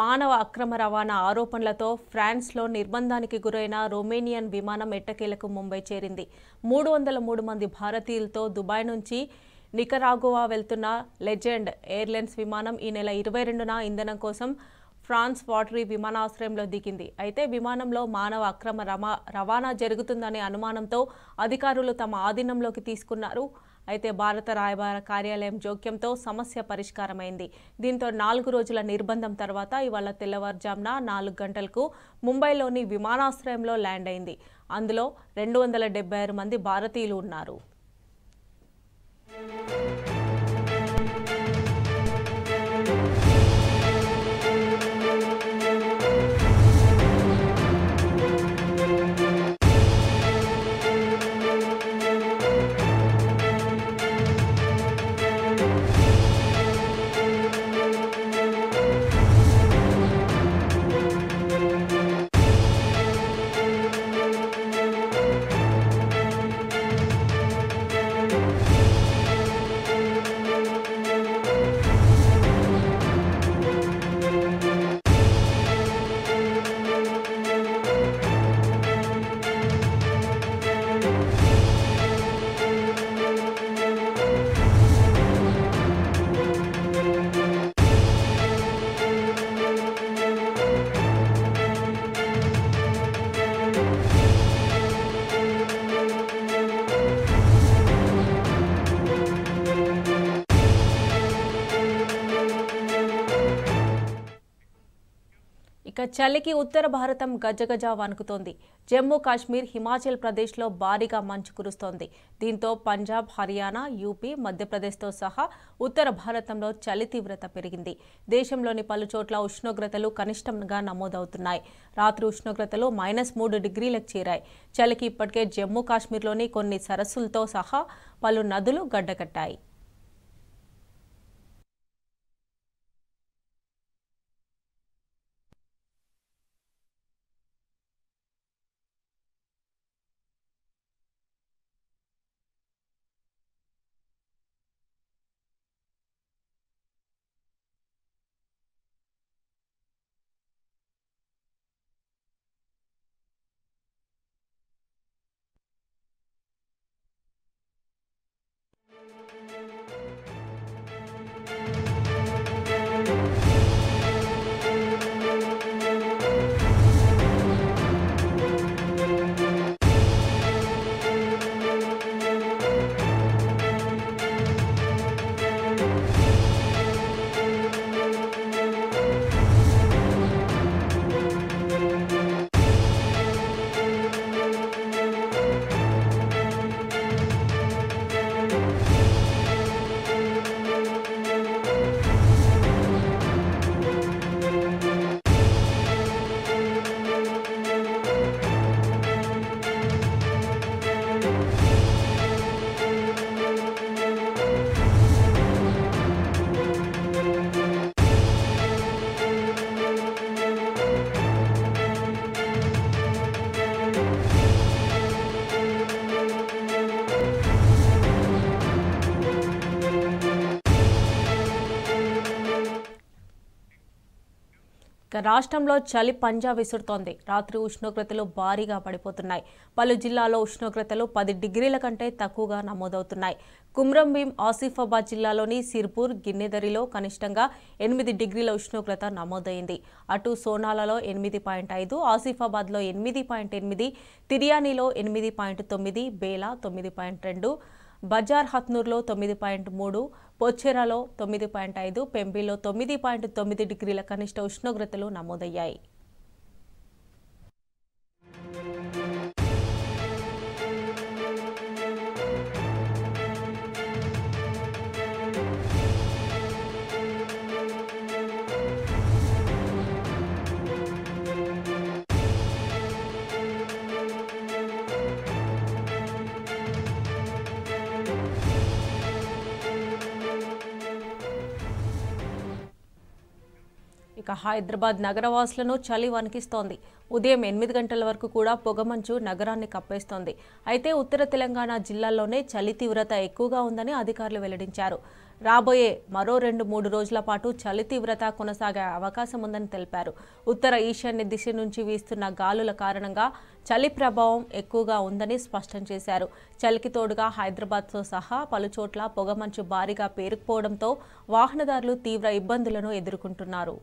మానవ అక్రమ రవాణా ఆరోపణలతో ఫ్రాన్స్లో నిర్బంధానికి గురైన రొమేనియన్ విమానం ఎట్టకేలకు ముంబై చేరింది. 303 మంది భారతీయులతో దుబాయ్ నుంచి నికరాగువా వెళ్తున్న లెజెండ్ ఎయిర్లైన్స్ విమానం ఈ నెల 22న ఇంధనం కోసం ఫ్రాన్స్ వాటరీ విమానాశ్రయంలో దిగింది. అయితే విమానంలో మానవ అక్రమ రవాణా జరుగుతుందనే అనుమానంతో అధికారులు తమ ఆధీనంలోకి తీసుకున్నారు. అయితే భారత రాయబార కార్యాలయం జోక్యంతో సమస్య పరిష్కారమైంది. దీంతో 4 రోజుల నిర్బంధం తర్వాత ఇవాళ తెల్లవారుజామున 4 గంటలకు ముంబైలోని విమానాశ్రయంలో ల్యాండ్ అయింది. అందులో 276 మంది భారతీయులు ఉన్నారు. ఇక చలికి ఉత్తర భారతం గజగజ వణుకుతోంది. జమ్మూ కాశ్మీర్, హిమాచల్ ప్రదేశ్లో భారీగా మంచు కురుస్తోంది. దీంతో పంజాబ్, హర్యానా, యూపీ, మధ్యప్రదేశ్తో సహా ఉత్తర భారతంలో చలి తీవ్రత పెరిగింది. దేశంలోని పలు చోట్ల ఉష్ణోగ్రతలు కనిష్టంగా నమోదవుతున్నాయి. రాత్రి ఉష్ణోగ్రతలు -3 డిగ్రీలకు చేరాయి. చలికి ఇప్పటికే జమ్మూ కాశ్మీర్లోని కొన్ని సరస్సులతో సహా పలు నదులు గడ్డకట్టాయి. రాష్ట్రంలో చలి పంజా విసురుతోంది. రాత్రి ఉష్ణోగ్రతలు భారీగా పడిపోతున్నాయి. పలు జిల్లాల్లో ఉష్ణోగ్రతలు 10 డిగ్రీల కంటే తక్కువగా నమోదవుతున్నాయి. కుమ్రంభీం, ఆసిఫాబాద్ జిల్లాలోని సిర్పూర్, గిన్నెదరిలో కనిష్టంగా 8 డిగ్రీల ఉష్ణోగ్రత నమోదైంది. అటు సోనాలలో 8.5, ఆసిఫాబాద్లో 8.8, తిర్యానీలో 8.9, బేలా 9.2, బజార్ హత్నూర్లో 9.3, పోచెరాలో 9.5, పెంబిలో 9.9 డిగ్రీల కనిష్ట ఉష్ణోగ్రతలు నమోదయ్యాయి. ఇక హైదరాబాద్ నగరవాసులను చలి వణికిస్తోంది. ఉదయం 8 గంటల వరకు కూడా పొగమంచు నగరాన్ని కప్పేస్తోంది. అయితే ఉత్తర తెలంగాణ జిల్లాల్లోనే చలి తీవ్రత ఎక్కువగా ఉందని అధికారులు వెల్లడించారు. రాబోయే మరో 2-3 రోజుల పాటు చలి తీవ్రత కొనసాగే అవకాశం ఉందని తెలిపారు. ఉత్తర ఈశాన్య దిశ నుంచి వీస్తున్న గాలుల కారణంగా చలి ప్రభావం ఎక్కువగా ఉందని స్పష్టం చేశారు. చలికి తోడుగా హైదరాబాద్తో సహా పలుచోట్ల పొగమంచు భారీగా పేరుకుపోవడంతో వాహనదారులు తీవ్ర ఇబ్బందులను ఎదుర్కొంటున్నారు.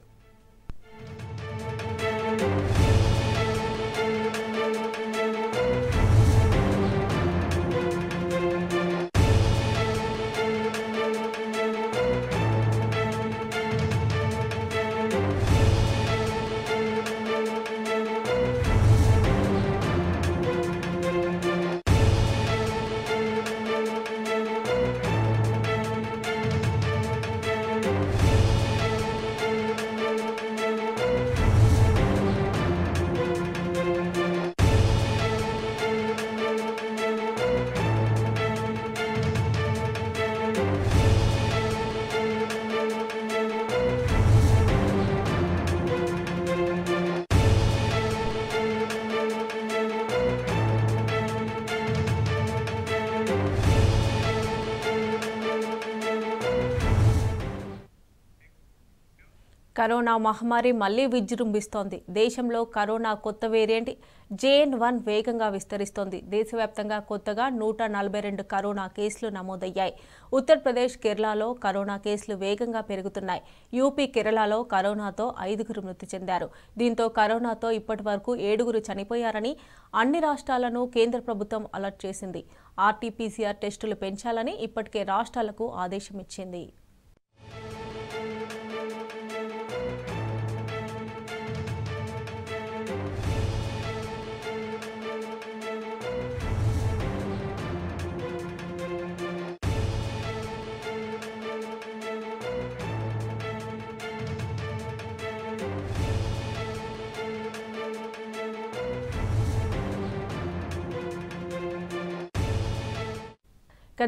కరోనా మహమ్మారి మళ్లీ విజృంభిస్తోంది. దేశంలో కరోనా కొత్త వేరియంట్ JN.1 వేగంగా విస్తరిస్తోంది. దేశవ్యాప్తంగా కొత్తగా 142 కరోనా కేసులు నమోదయ్యాయి. ఉత్తరప్రదేశ్, కేరళలో కరోనా కేసులు వేగంగా పెరుగుతున్నాయి. యూపీ, కేరళలో కరోనాతో 5 మృతి చెందారు. దీంతో కరోనాతో ఇప్పటివరకు 7 చనిపోయారని అన్ని రాష్ట్రాలను కేంద్ర ప్రభుత్వం అలర్ట్ చేసింది. RT-PCR టెస్టులు పెంచాలని ఇప్పటికే రాష్ట్రాలకు ఆదేశం ఇచ్చింది.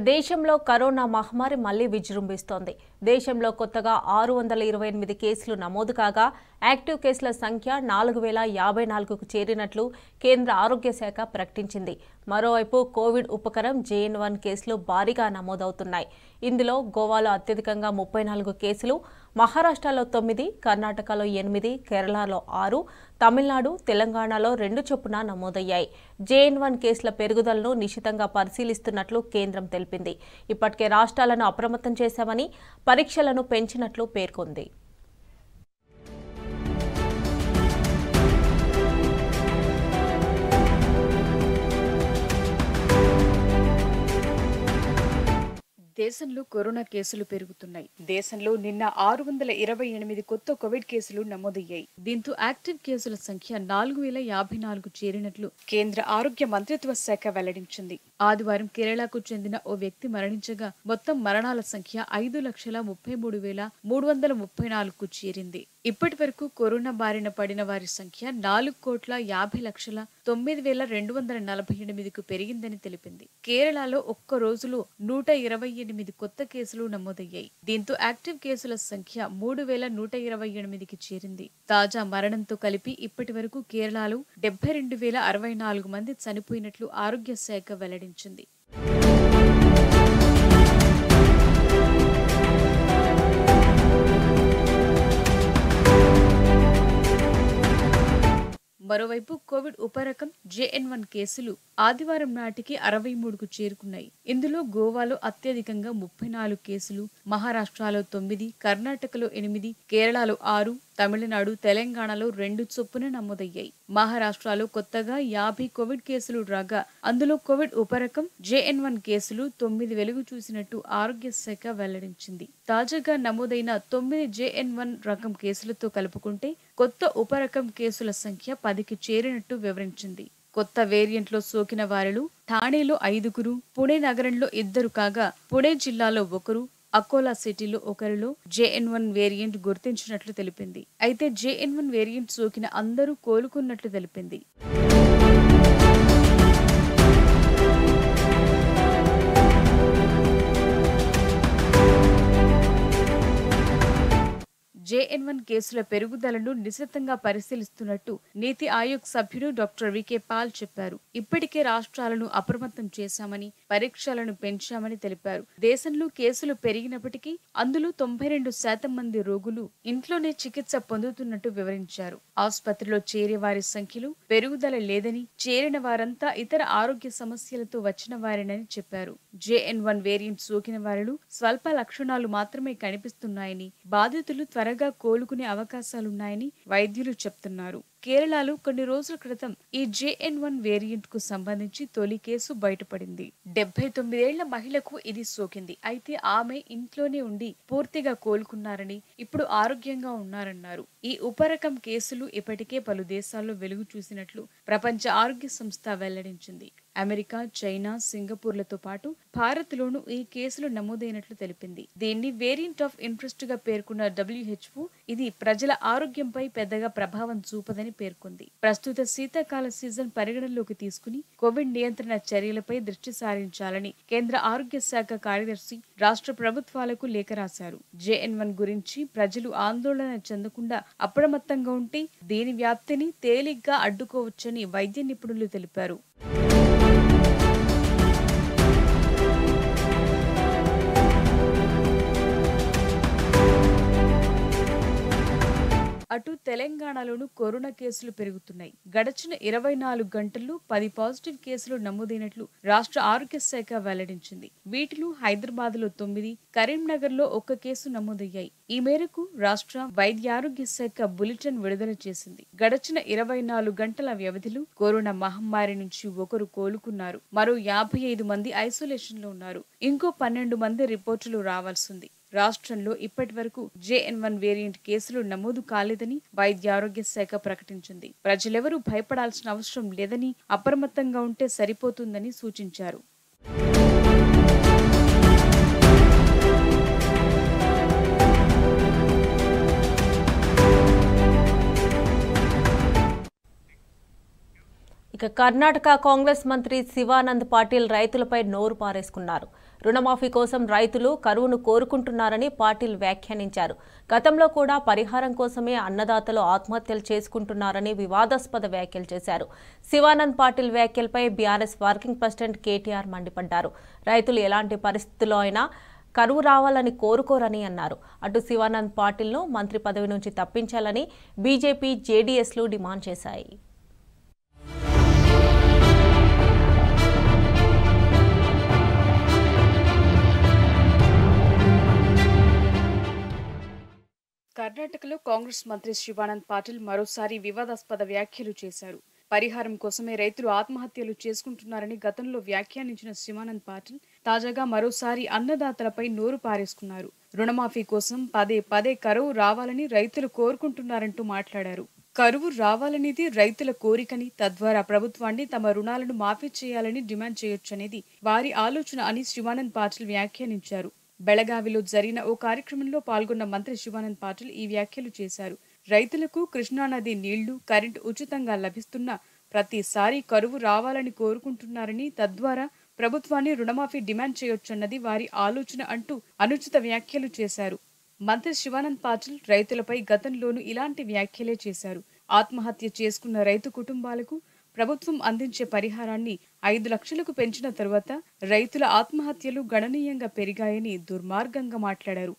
దేశంలో కరోనా మహమ్మారి మళ్లీ విజృంభిస్తోంది. దేశంలో కొత్తగా 628 కేసులు నమోదు కాగా యాక్టివ్ కేసుల సంఖ్య 4054కు చేరినట్లు కేంద్ర ఆరోగ్య శాఖ ప్రకటించింది. మరోవైపు కోవిడ్ ఉపకరం JN.1 కేసులు భారీగా నమోదవుతున్నాయి. ఇందులో గోవాలో అత్యధికంగా 34 కేసులు, మహారాష్ట్రలో 9, కర్ణాటకలో 8, కేరళలో 6, తమిళనాడు, తెలంగాణలో 2 చొప్పున నమోదయ్యాయి. JN.1 కేసుల పెరుగుదలను నిశితంగా పరిశీలిస్తున్నట్లు కేంద్రం తెలిపింది. ఇప్పటికే రాష్ట్రాలను అప్రమత్తం చేశామని, పరీక్షలను పెంచినట్లు పేర్కొంది. దేశంలో కరోనా కేసులు పెరుగుతున్నాయి. దేశంలో నిన్న 628 కొత్త కోవిడ్ కేసులు నమోదయ్యాయి. దీంతో యాక్టివ్ కేసుల సంఖ్య 4054 చేరినట్లు కేంద్ర ఆరోగ్య మంత్రిత్వ శాఖ వెల్లడించింది. ఆదివారం కేరళకు చెందిన ఓ వ్యక్తి మరణించగా మొత్తం మరణాల సంఖ్య 5,33,334కు చేరింది. ఇప్పటి వరకు కరోనా బారిన పడిన వారి సంఖ్య 4,50,09,248కు పెరిగిందని తెలిపింది. కేరళలో ఒక్క రోజులో 128 కొత్త కేసులు నమోదయ్యాయి. దీంతో యాక్టివ్ కేసుల సంఖ్య 3,128కి చేరింది. తాజా మరణంతో కలిపి ఇప్పటి వరకు కేరళలో 72,064 మంది చనిపోయినట్లు ఆరోగ్య శాఖ వెల్లడించింది. మరోవైపు కోవిడ్ ఉపరకం JN.1 కేసులు ఆదివారం నాటికి 63కు చేరుకున్నాయి. ఇందులో గోవాలో అత్యధికంగా 34 కేసులు, మహారాష్ట్రలో 9, కర్ణాటకలో 8, కేరళలో 6, తమిళనాడు, తెలంగాణలో 2 చొప్పున నమోదయ్యాయి. మహారాష్ట్రలో కొత్తగా 50 కోవిడ్ కేసులు రాగా అందులో కోవిడ్ ఉపరకం JN.1 కేసులు 9 వెలుగు చూసినట్టు ఆరోగ్య శాఖ వెల్లడించింది. తాజాగా నమోదైన 9 JN.1 రకం కేసులతో కలుపుకుంటే కొత్త ఉపరకం కేసుల సంఖ్య 10కి చేరినట్టు వివరించింది. కొత్త వేరియంట్లో సోకిన వారిలో ఠాణేలో 5, పుణె నగరంలో 2 కాగా పుణె జిల్లాలో 1, అకోలా సిటీలో ఒకరిలో JN.1 వేరియంట్ గుర్తించినట్లు తెలిపింది. అయితే JN.1 వేరియంట్ సోకిన అందరూ కోలుకున్నట్లు తెలిపింది. JN1 కేసుల పెరుగుదలను నిశితంగా పరిశీలిస్తున్నట్టు నీతి ఆయోగ్ సభ్యుడు డాక్టర్ వికే పాల్ చెప్పారు. ఇప్పటికే రాష్ట్రాలను అప్రమత్తం చేశామని, పరీక్షలను పెంచామని తెలిపారు. దేశంలో కేసులు పెరిగినప్పటికీ అందులో 92% మంది రోగులు ఇంట్లోనే చికిత్స పొందుతున్నట్టు వివరించారు. ఆసుపత్రిలో చేరే వారి సంఖ్యలో పెరుగుదల లేదని, చేరిన వారంతా ఇతర ఆరోగ్య సమస్యలతో వచ్చిన వారేనని చెప్పారు. JN1 వేరియంట్ సోకిన వారిలో స్వల్ప లక్షణాలు మాత్రమే కనిపిస్తున్నాయని, బాధితులు త్వరగా కోలుకునే అవకాశాలున్నాయని వైద్యులు చెప్తున్నారు. కేరళలో కొన్ని రోజుల క్రితం ఈ JN1 వేరియంట్ కు సంబంధించి తొలి కేసు బయటపడింది. 79 ఏళ్ల మహిళకు ఇది సోకింది. అయితే ఆమె ఇంట్లోనే ఉండి పూర్తిగా కోలుకున్నారని, ఇప్పుడు ఆరోగ్యంగా ఉన్నారన్నారు. ఈ ఉపరకం కేసులు ఇప్పటికే పలు దేశాల్లో వెలుగు చూసినట్లు ప్రపంచ ఆరోగ్య సంస్థ వెల్లడించింది. అమెరికా, చైనా, సింగపూర్లతో పాటు భారత్లోనూ ఈ కేసులు నమోదైనట్లు తెలిపింది. దీన్ని వేరియంట్ ఆఫ్ ఇంట్రెస్ట్ గా పేర్కొన్న WHO ఇది ప్రజల ఆరోగ్యంపై పెద్దగా ప్రభావం చూపదని పేర్కొంది. ప్రస్తుత శీతాకాల సీజన్ పరిగణనలోకి తీసుకుని కోవిడ్ నియంత్రణ చర్యలపై దృష్టి సారించాలని కేంద్ర ఆరోగ్య శాఖ కార్యదర్శి రాష్ట్ర ప్రభుత్వాలకు లేఖ రాశారు. JN1 గురించి ప్రజలు ఆందోళన చెందకుండా అప్రమత్తంగా ఉంటే దీని వ్యాప్తిని తేలిగ్గా అడ్డుకోవచ్చని వైద్య నిపుణులు తెలిపారు. అటు తెలంగాణలోనూ కరోనా కేసులు పెరుగుతున్నాయి. గడచిన 24 గంటల్లో 10 పాజిటివ్ కేసులు నమోదైనట్లు రాష్ట్ర ఆరోగ్య శాఖ వెల్లడించింది. వీటిలో హైదరాబాద్ లో 9, కరీంనగర్ లో 1 కేసు నమోదయ్యాయి. ఈ మేరకు రాష్ట్ర వైద్యారోగ్య శాఖ బులెటిన్ విడుదల చేసింది. గడచిన 24 గంటల వ్యవధిలో కరోనా మహమ్మారి నుంచి ఒకరు కోలుకున్నారు. మరో 55 మంది ఐసోలేషన్ లో ఉన్నారు. ఇంకో 12 మంది రిపోర్టులు రావాల్సింది. రాష్ట్రంలో ఇప్పటి వరకు JN1 వేరియంట్ కేసులు నమోదు కాలేదని వైద్యారోగ్య శాఖ ప్రకటించింది. ప్రజలెవరూ భయపడాల్సిన అవసరం లేదని, అప్రమత్తంగా ఉంటే సరిపోతుందని సూచించారు. ఇక కర్ణాటక కాంగ్రెస్ మంత్రి శివానంద్ పాటిల్ రైతులపై నోరు పారేసుకున్నారు. రుణమాఫీ కోసం రైతులు కరువును కోరుకుంటున్నారని పాటిల్ వ్యాఖ్యానించారు. గతంలో కూడా పరిహారం కోసమే అన్నదాతలు ఆత్మహత్యలు చేసుకుంటున్నారని వివాదాస్పద వ్యాఖ్యలు చేశారు. శివానంద్ పాటిల్ వ్యాఖ్యలపై బీఆర్ఎస్ వర్కింగ్ ప్రెసిడెంట్ కేటీఆర్ మండిపడ్డారు. రైతులు ఎలాంటి పరిస్థితుల్లో అయినా కరువు రావాలని కోరుకోరని అన్నారు. అటు శివానంద్ పాటిల్ను మంత్రి పదవి నుంచి తప్పించాలని బీజేపీ, జేడీఎస్లు డిమాండ్ చేశాయి. కర్ణాటకలో కాంగ్రెస్ మంత్రి శివానంద్ పాటిల్ మరోసారి వివాదాస్పద వ్యాఖ్యలు చేశారు. పరిహారం కోసమే రైతులు ఆత్మహత్యలు చేసుకుంటున్నారని గతంలో వ్యాఖ్యానించిన శివానంద్ పాటిల్ తాజాగా మరోసారి అన్నదాతలపై నోరు పారేసుకున్నారు. రుణమాఫీ కోసం పదే పదే కరువు రావాలని రైతులు కోరుకుంటున్నారంటూ మాట్లాడారు. కరువు రావాలనేది రైతుల కోరికని, తద్వారా ప్రభుత్వాన్ని తమ రుణాలను మాఫీ చేయాలని డిమాండ్ చేయొచ్చనేది వారి ఆలోచన అని శివానంద్ పాటిల్ వ్యాఖ్యానించారు. బెళగావిలో జరిగిన ఓ కార్యక్రమంలో పాల్గొన్న మంత్రి శివానంద్ పాటిల్ ఈ వ్యాఖ్యలు చేశారు. రైతులకు కృష్ణానది నీళ్లు, కరెంటు ఉచితంగా లభిస్తున్న ప్రతిసారి కరువు రావాలని కోరుకుంటున్నారని, తద్వారా ప్రభుత్వాన్ని రుణమాఫీ డిమాండ్ చేయొచ్చన్నది వారి ఆలోచన అంటూ అనుచిత వ్యాఖ్యలు చేశారు. మంత్రి శివానంద్ పాటిల్ రైతులపై గతంలోనూ ఇలాంటి వ్యాఖ్యలే చేశారు. ఆత్మహత్య చేసుకున్న రైతు కుటుంబాలకు ప్రభుత్వం అందించే పరిహారాన్ని 5 లక్షలకు పెంచిన తరువాత రైతుల ఆత్మహత్యలు గణనీయంగా పెరిగాయని దుర్మార్గంగా మాట్లాడారు.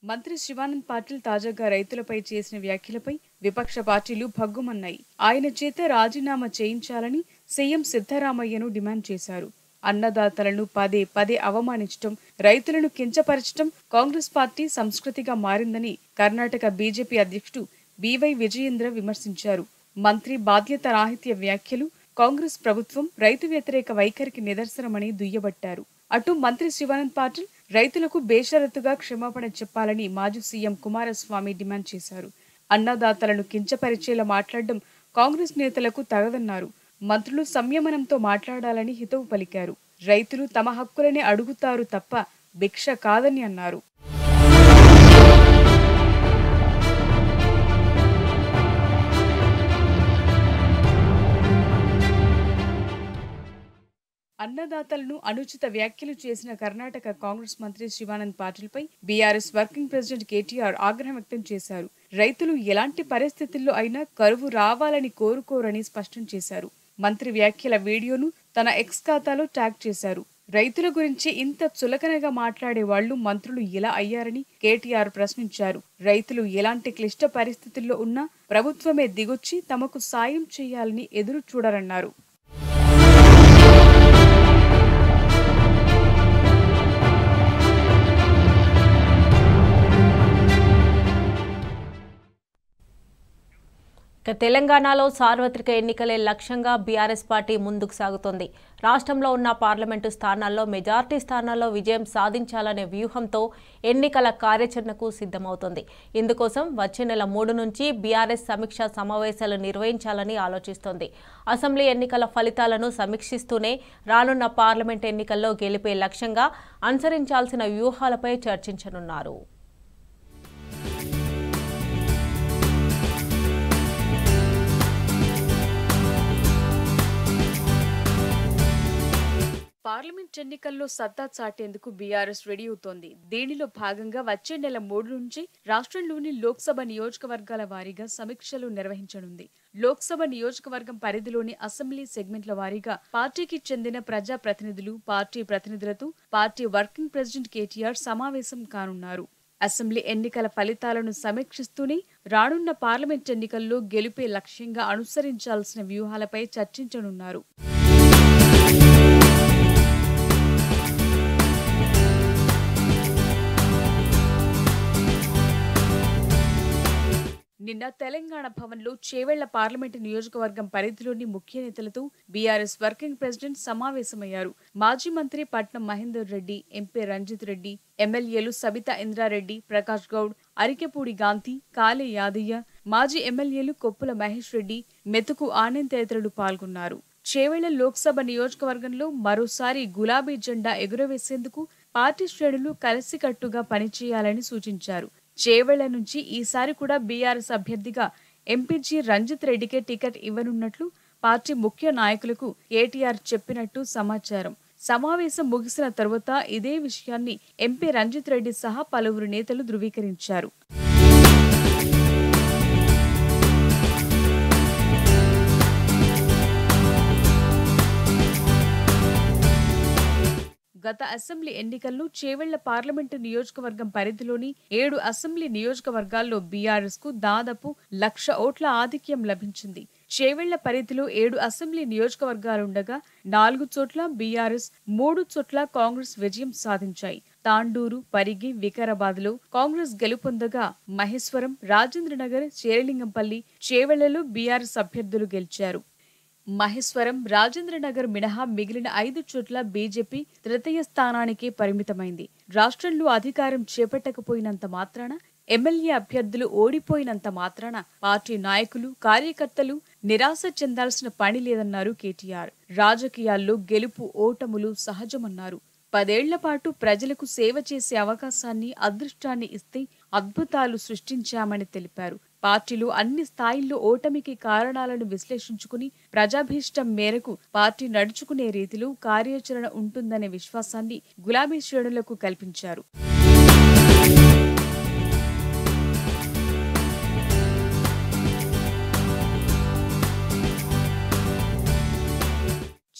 మంత్రి శివానంద్ పాటిల్ తాజాగా రైతులపై చేసిన వ్యాఖ్యలపై విపక్ష పార్టీలు భగ్గుమన్నాయి. ఆయన చేత రాజీనామా చేయించాలని సీఎం సిద్ధరామయ్యను డిమాండ్ చేశారు. అన్నదాతలను పదే పదే అవమానించడం, రైతులను కించపరచడం కాంగ్రెస్ పార్టీ సంస్కృతిగా మారిందని కర్ణాటక బీజేపీ అధ్యక్షుడు బివై విజయేంద్ర విమర్శించారు. మంత్రి బాధ్యత రాహిత్య వ్యాఖ్యలు కాంగ్రెస్ ప్రభుత్వం రైతు వ్యతిరేక వైఖరికి నిదర్శనమని దుయ్యబట్టారు. అటు మంత్రి శివానంద్ పాటిల్ రైతులకు బేషరతుగా క్షమాపణ చెప్పాలని మాజీ సీఎం కుమారస్వామి డిమాండ్ చేశారు. అన్నదాతలను కించపరిచేలా మాట్లాడడం కాంగ్రెస్ నేతలకు తగదన్నారు. మంత్రులు సంయమనంతో మాట్లాడాలని హితవు పలికారు. రైతులు తమ హక్కులనే అడుగుతారు తప్ప భిక్ష కాదని అన్నారు. అన్నదాతలను అనుచిత వ్యాఖ్యలు చేసిన కర్ణాటక కాంగ్రెస్ మంత్రి శివానంద్ పాటిల్పై బీఆర్ఎస్ వర్కింగ్ ప్రెసిడెంట్ కేటీఆర్ ఆగ్రహం వ్యక్తం చేశారు. రైతులు ఎలాంటి పరిస్థితుల్లో అయినా కరువు రావాలని కోరుకోరని స్పష్టం చేశారు. మంత్రి వ్యాఖ్యల వీడియోను తన ఎక్స్ ఖాతాలో ట్యాగ్ చేశారు. రైతుల గురించి ఇంత చులకనగా మాట్లాడే వాళ్లు మంత్రులు ఎలా అయ్యారని కేటీఆర్ ప్రశ్నించారు. రైతులు ఎలాంటి క్లిష్ట పరిస్థితుల్లో ఉన్నా ప్రభుత్వమే దిగొచ్చి తమకు సాయం చేయాలని ఎదురు చూడరన్నారు. తెలంగాణలో సార్వత్రిక ఎన్నికలే లక్ష్యంగా బీఆర్ఎస్ పార్టీ ముందుకు సాగుతోంది. రాష్ట్రంలో ఉన్న పార్లమెంటు స్థానాల్లో మెజార్టీ స్థానాల్లో విజయం సాధించాలనే వ్యూహంతో ఎన్నికల కార్యాచరణకు సిద్ధమవుతోంది. ఇందుకోసం వచ్చే నెల 3 నుంచి బీఆర్ఎస్ సమీక్షా సమావేశాలు నిర్వహించాలని ఆలోచిస్తోంది. అసెంబ్లీ ఎన్నికల ఫలితాలను సమీక్షిస్తూనే రానున్న పార్లమెంట్ ఎన్నికల్లో గెలిపే లక్ష్యంగా అనుసరించాల్సిన వ్యూహాలపై చర్చించనున్నారు. పార్లమెంట్ ఎన్నికల్లో సత్తా చాటేందుకు బీఆర్ఎస్ రెడీ అవుతోంది. దీనిలో భాగంగా వచ్చే నెల 3 నుంచి రాష్ట్రంలోని లోక్సభ నియోజకవర్గాల వారీగా సమీక్షలు నిర్వహించనుంది. లోక్సభ నియోజకవర్గం పరిధిలోని అసెంబ్లీ సెగ్మెంట్ల వారీగా పార్టీకి చెందిన ప్రజా ప్రతినిధులు, పార్టీ ప్రతినిధులతో పార్టీ వర్కింగ్ ప్రెసిడెంట్ కేటీఆర్ సమావేశం కానున్నారు. అసెంబ్లీ ఎన్నికల ఫలితాలను సమీక్షిస్తూనే రానున్న పార్లమెంట్ ఎన్నికల్లో గెలుపే లక్ష్యంగా అనుసరించాల్సిన వ్యూహాలపై చర్చించనున్నారు. నిన్న తెలంగాణ భవన్లో చేవెళ్ల పార్లమెంటు నియోజకవర్గం పరిధిలోని ముఖ్య నేతలతో బీఆర్ఎస్ వర్కింగ్ ప్రెసిడెంట్ సమావేశమయ్యారు. మాజీ మంత్రి పట్నం మహేందర్ రెడ్డి, ఎంపీ రంజిత్ రెడ్డి, ఎమ్మెల్యేలు సబితా ఇంద్రారెడ్డి, ప్రకాష్ గౌడ్, అరికెపూడి గాంధీ, కాళే యాదయ్య, మాజీ ఎమ్మెల్యేలు కొప్పుల మహేష్ రెడ్డి, మెతుకు ఆనంద్ తదితరులు పాల్గొన్నారు. చేవెళ్ల లోక్సభ నియోజకవర్గంలో మరోసారి గులాబీ జెండా ఎగురవేసేందుకు పార్టీ శ్రేణులు కలిసికట్టుగా పనిచేయాలని సూచించారు. చేవెళ్ల నుంచి ఈసారి కూడా బీఆర్ఎస్ అభ్యర్థిగా ఎంపీజీ రంజిత్ రెడ్డికే టికెట్ ఇవ్వనున్నట్లు పార్టీ ముఖ్య నాయకులకు కేటీఆర్ చెప్పినట్టు సమాచారం. సమావేశం ముగిసిన తరువాత ఇదే విషయాన్ని ఎంపీ రంజిత్ రెడ్డి సహా పలువురు నేతలు ధృవీకరించారు. గత అసెంబ్లీ ఎన్నికల్లో చేవెళ్ల పార్లమెంటు నియోజకవర్గం పరిధిలోని 7 అసెంబ్లీ నియోజకవర్గాల్లో బీఆర్ఎస్ కు దాదాపు 1,00,000 ఓట్ల ఆధిక్యం లభించింది. చేవెళ్ల పరిధిలో 7 అసెంబ్లీ నియోజకవర్గాలుండగా 4 చోట్ల బీఆర్ఎస్, 3 చోట్ల కాంగ్రెస్ విజయం సాధించాయి. తాండూరు, పరిగి, వికారాబాద్లో కాంగ్రెస్ గెలుపొందగా మహేశ్వరం, రాజేంద్రనగర్, చేరలింగంపల్లి, చేవెళ్లలో బీఆర్ఎస్ అభ్యర్థులు గెలిచారు. మహేశ్వరం, రాజేంద్రనగర్ మినహా మిగిలిన 5 చోట్ల బీజేపీ తృతీయ స్థానానికే పరిమితమైంది. రాష్ట్రంలో అధికారం చేపట్టకపోయినంత మాత్రాన, ఎమ్మెల్యే అభ్యర్థులు ఓడిపోయినంత మాత్రాన పార్టీ నాయకులు, కార్యకర్తలు నిరాశ చెందాల్సిన పని లేదన్నారు కేటీఆర్. రాజకీయాల్లో గెలుపు ఓటములు సహజమన్నారు. 10 ఏళ్ల పాటు ప్రజలకు సేవ చేసే అవకాశాన్ని, అదృష్టాన్ని ఇస్తే అద్భుతాలు సృష్టించామని తెలిపారు. పార్టీలు అన్ని స్థాయిల్లో ఓటమికి కారణాలను విశ్లేషించుకుని ప్రజాభీష్టం మేరకు పార్టీ నడుచుకునే రీతిలో కార్యాచరణ ఉంటుందనే విశ్వాసాన్ని గులాబీ శ్రేణులకు కల్పించారు.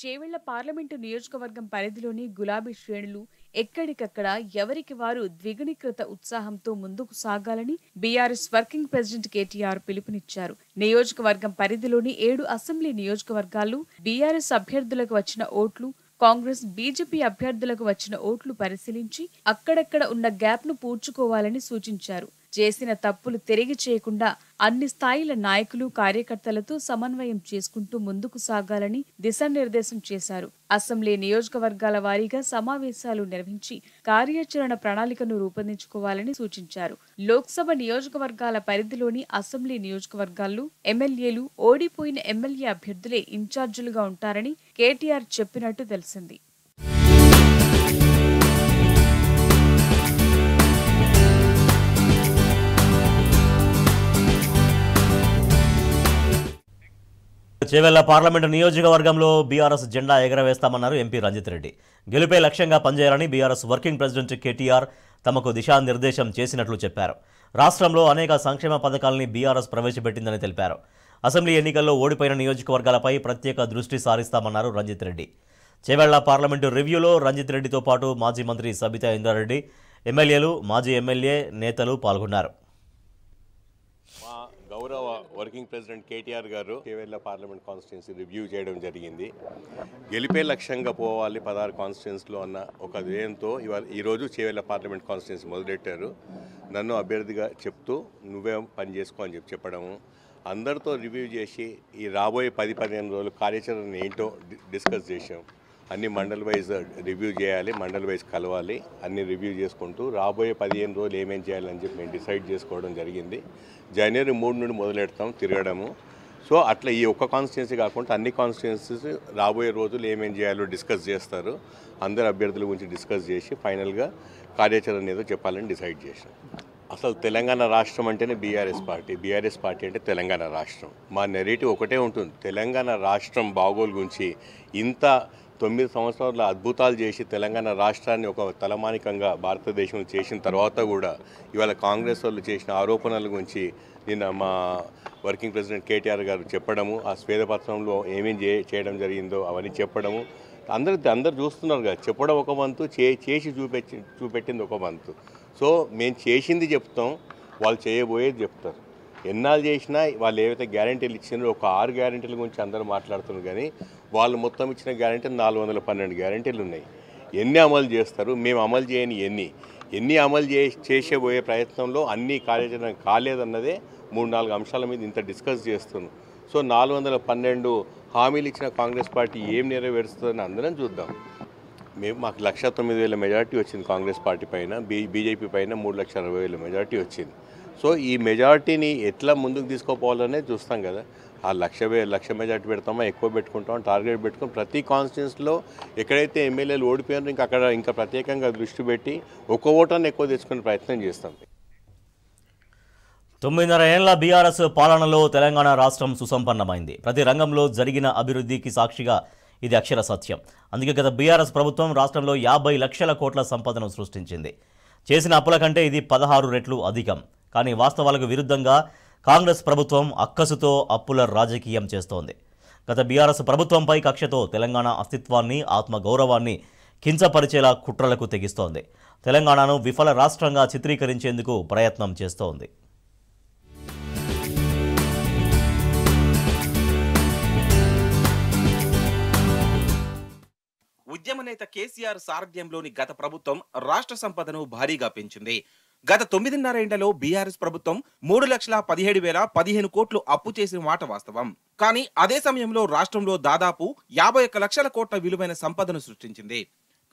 చేవెళ్ల పార్లమెంటు నియోజకవర్గం పరిధిలోని గులాబీ శ్రేణులు ఎక్కడికక్కడ ఎవరికి వారు ద్విగుణీకృత ఉత్సాహంతో ముందుకు సాగాలని బీఆర్ఎస్ వర్కింగ్ ప్రెసిడెంట్ కేటీఆర్ పిలుపునిచ్చారు. నియోజకవర్గం పరిధిలోని 7 అసెంబ్లీ నియోజకవర్గాల్లో బీఆర్ఎస్ అభ్యర్థులకు వచ్చిన ఓట్లు, కాంగ్రెస్, బీజేపీ అభ్యర్థులకు వచ్చిన ఓట్లు పరిశీలించి అక్కడక్కడ ఉన్న గ్యాప్ ను పూడ్చుకోవాలని సూచించారు. చేసిన తప్పులు తిరిగి చేయకుండా అన్ని స్థాయిల నాయకులు, కార్యకర్తలతో సమన్వయం చేసుకుంటూ ముందుకు సాగాలని దిశానిర్దేశం చేశారు. అసెంబ్లీ నియోజకవర్గాల వారీగా సమావేశాలు నిర్వహించి కార్యాచరణ ప్రణాళికను రూపొందించుకోవాలని సూచించారు. లోక్సభ నియోజకవర్గాల పరిధిలోని అసెంబ్లీ నియోజకవర్గాల్లో ఎమ్మెల్యేలు, ఓడిపోయిన ఎమ్మెల్యే అభ్యర్థులే ఇన్ఛార్జీలుగా ఉంటారని కేటీఆర్ చెప్పినట్టు తెలిసింది. చేవెళ్ల పార్లమెంటు నియోజకవర్గంలో బీఆర్ఎస్ జెండా ఎగరవేస్తామన్నారు ఎంపీ రంజిత్ రెడ్డి. గెలుపే లక్ష్యంగా పనిచేయాలని బీఆర్ఎస్ వర్కింగ్ ప్రెసిడెంట్ కేటీఆర్ తమకు దిశానిర్దేశం చేసినట్లు చెప్పారు. రాష్ట్రంలో అనేక సంక్షేమ పథకాలని బీఆర్ఎస్ ప్రవేశపెట్టిందని తెలిపారు. అసెంబ్లీ ఎన్నికల్లో ఓడిపోయిన నియోజకవర్గాలపై ప్రత్యేక దృష్టి సారిస్తామన్నారు రంజిత్ రెడ్డి. చేవెళ్ల పార్లమెంటు రివ్యూలో రంజిత్ రెడ్డితో పాటు మాజీ మంత్రి సబితా ఇంద్రారెడ్డి, ఎమ్మెల్యేలు, మాజీ ఎమ్మెల్యే నేతలు పాల్గొన్నారు. గౌరవ వర్కింగ్ ప్రెసిడెంట్ కేటీఆర్ గారు చేవెళ్ల పార్లమెంట్ కాన్స్టిట్యున్సీ రివ్యూ చేయడం జరిగింది. గెలిపే లక్ష్యంగా పోవాలి 16 కాన్స్టిట్యున్సీలో అన్న ఒక ధ్యేయంతో ఈరోజు చేవెళ్ల పార్లమెంట్ కాన్స్టిట్యున్సీ మొదలెట్టారు. నన్ను అభ్యర్థిగా చెప్తూ నువ్వే పని చేసుకో అని చెప్పడము, అందరితో రివ్యూ చేసి ఈ రాబోయే 10-15 రోజులు కార్యాచరణ ఏంటో డిస్కస్ చేసాం. అన్ని మండల్ వైజ్ రివ్యూ చేయాలి, మండల్ వైజ్ కలవాలి, అన్ని రివ్యూ చేసుకుంటూ రాబోయే 15 రోజులు ఏమేం చేయాలని చెప్పి మేము డిసైడ్ చేసుకోవడం జరిగింది. జనవరి 3 నుండి మొదలెడతాం తిరగడము. సో అట్లా ఈ ఒక్క కాన్స్టిట్యున్సీ కాకుండా అన్ని కాన్స్టిట్యున్సీస్ రాబోయే రోజులు ఏమేం చేయాలో డిస్కస్ చేస్తారు. అందరు అభ్యర్థుల గురించి డిస్కస్ చేసి ఫైనల్గా కార్యాచరణ ఏదో చెప్పాలని డిసైడ్ చేసాం. అసలు తెలంగాణ రాష్ట్రం అంటేనే బీఆర్ఎస్ పార్టీ అంటే తెలంగాణ రాష్ట్రం. మా నెరేటివ్ ఒకటే ఉంటుంది, తెలంగాణ రాష్ట్రం బాగోలు గురించి. ఇంత 9 సంవత్సరాల అద్భుతాలు చేసి తెలంగాణ రాష్ట్రాన్ని ఒక తలమానికంగా భారతదేశం చేసిన తర్వాత కూడా ఇవాళ కాంగ్రెస్ వాళ్ళు చేసిన ఆరోపణల గురించి నిన్న మా వర్కింగ్ ప్రెసిడెంట్ కేటీఆర్ గారు చెప్పడము, ఆ శ్వేతపత్రంలో ఏమేం చేయడం జరిగిందో అవన్నీ చెప్పడము, అందరు చూస్తున్నారు కదా. చెప్పడం ఒక వంతు, చేసి చూపెట్టింది ఒక వంతు. సో మేము చేసింది చెప్తాం, వాళ్ళు చేయబోయేది చెప్తారు. ఎన్నాళ్ళు చేసినా వాళ్ళు ఏవైతే గ్యారంటీలు ఇచ్చినారో ఒక 6 గ్యారంటీల గురించి అందరూ మాట్లాడుతున్నారు, కానీ వాళ్ళు మొత్తం ఇచ్చిన గ్యారంటీలు 412 గ్యారంటీలు ఉన్నాయి. ఎన్ని అమలు చేస్తారు? మేము అమలు చేయని ఎన్ని అమలు చేసేబోయే ప్రయత్నంలో అన్ని కార్యాచరణ కాలేదన్నదే 3-4 అంశాల మీద ఇంత డిస్కస్ చేస్తున్నాం. సో 412 హామీలు ఇచ్చిన కాంగ్రెస్ పార్టీ ఏం నెరవేరుస్తుందని అందరం చూద్దాం. మాకు 1,09,000 మెజార్టీ వచ్చింది కాంగ్రెస్ పార్టీ పైన, బీజేపీ పైన 3,60,000 మెజార్టీ వచ్చింది. సో ఈ మెజార్టీని ఎట్లా ముందుకు తీసుకోపోవాలనే చూస్తాం కదా. ఆ లక్ష మెజార్టీ పెడతామా, ఎక్కువ పెట్టుకుంటామా, టార్గెట్ పెట్టుకుని ప్రతి కాన్స్టిట్యున్సీలో ఎక్కడైతే ఎమ్మెల్యేలు ఓడిపోయారో ఇంకా ప్రత్యేకంగా దృష్టి పెట్టి ఒక్క ఓటాన్ని ఎక్కువ తెచ్చుకునే ప్రయత్నం చేస్తాం. 9.5 ఏళ్ల బీఆర్ఎస్ పాలనలో తెలంగాణ రాష్ట్రం సుసంపన్నమైంది. ప్రతి రంగంలో జరిగిన అభివృద్ధికి సాక్షిగా ఇది అక్షర సత్యం. అందుకే గత బీఆర్ఎస్ ప్రభుత్వం రాష్ట్రంలో 50 లక్షల కోట్ల సంపదను సృష్టించింది. చేసిన అప్పుల కంటే ఇది 16 రెట్లు అధికం. కానీ వాస్తవాలకు విరుద్ధంగా కాంగ్రెస్ ప్రభుత్వం అక్కసుతో అప్పుల రాజకీయం చేస్తోంది. గత బీఆర్ఎస్ ప్రభుత్వంపై కక్షతో తెలంగాణ అస్తిత్వాన్ని, ఆత్మగౌరవాన్ని కించపరిచేలా కుట్రలకు తెగిస్తోంది. తెలంగాణను విఫల రాష్ట్రంగా చిత్రీకరించేందుకు ప్రయత్నం చేస్తోంది. ఉద్యమ నేత కేసీఆర్ సారథ్యంలోని గత ప్రభుత్వం రాష్ట్ర సంపదను భారీగా పెంచింది. గత 9.5 ఏళ్లలో బీఆర్ఎస్ ప్రభుత్వం 3,17,015 కోట్లు అప్పు చేసిన మాట వాస్తవం. కానీ అదే సమయంలో రాష్ట్రంలో దాదాపు 51 లక్షల కోట్ల విలువైన సంపదను సృష్టించింది.